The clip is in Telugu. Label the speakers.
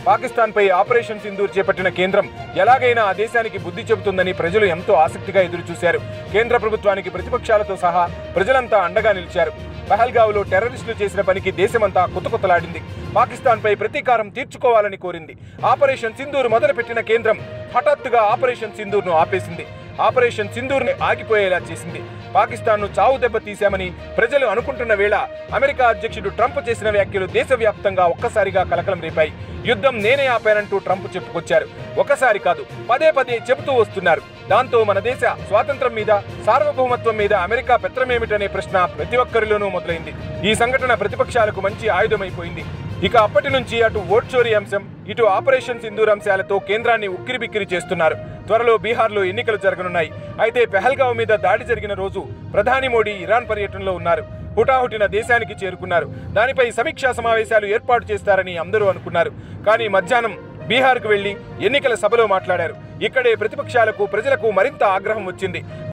Speaker 1: పాకిస్తాన్పై ఆపరేషన్ సింధూర్ చేపట్టిన కేంద్రం ఎలాగైనా ఆ దేశానికి బుద్ధి చెబుతుందని ప్రజలు ఎంతో ఆసక్తిగా ఎదురుచూశారు. కేంద్ర ప్రభుత్వానికి ప్రతిపక్షాలతో సహా ప్రజలంతా అండగా నిలిచారు. పహల్గావ్లో టెర్రరిస్టులు చేసిన పనికి దేశమంతా కుతకుతలాడింది. పాకిస్తాన్పై ప్రతీకారం తీర్చుకోవాలని కోరింది. ఆపరేషన్ సింధూర్ మొదలుపెట్టిన కేంద్రం హఠాత్తుగా ఆపరేషన్ సింధూర్ను ఆపేసింది. ఆపరేషన్ సింధూర్ని ఆగిపోయేలా చేసింది. పాకిస్తాన్ను చావు దెబ్బ తీశామని ప్రజలు అనుకుంటున్న వేళ అమెరికా అధ్యక్షుడు ట్రంప్ చేసిన వ్యాఖ్యలు దేశవ్యాప్తంగా ఒక్కసారిగా కలకలం రేపాయి. యుద్ధం నేనే ఆపానంటూ ట్రంప్ చెప్పుకొచ్చారు. ఒకసారి కాదు, పదే పదే చెబుతూ వస్తున్నారు. దాంతో మన దేశ స్వాతంత్రం మీద, సార్వభౌమత్వం మీద అమెరికా పెత్తనమేమిటనే ప్రశ్న ప్రతి ఒక్కరిలోనూ మొదలైంది. ఈ సంఘటన ప్రతిపక్షాలకు మంచి ఆయుధమైపోయింది. ఇక అప్పటి నుంచి అటు ఓట్ చోరీ అంశం, ఇటు ఆపరేషన్ సింధూర్ అంశాలతో కేంద్రాన్ని ఉక్కిరిబిక్కిరి చేస్తున్నారు. త్వరలో బీహార్లో ఎన్నికలు జరగనున్నాయి. అయితే పెహల్గావ్ మీద దాడి జరిగిన రోజు ప్రధాని మోడీ ఇరాన్ పర్యటనలో ఉన్నారు. హుటాహుటిన దేశానికి చేరుకున్నారు. దానిపై సమీక్షా సమావేశాలు ఏర్పాటు చేస్తారని అందరూ అనుకున్నారు. కానీ మధ్యాహ్నం బీహార్కు వెళ్లి ఎన్నికల సభలో మాట్లాడారు. ఇక్కడే ప్రతిపక్షాలకు, ప్రజలకు మరింత ఆగ్రహం వచ్చింది.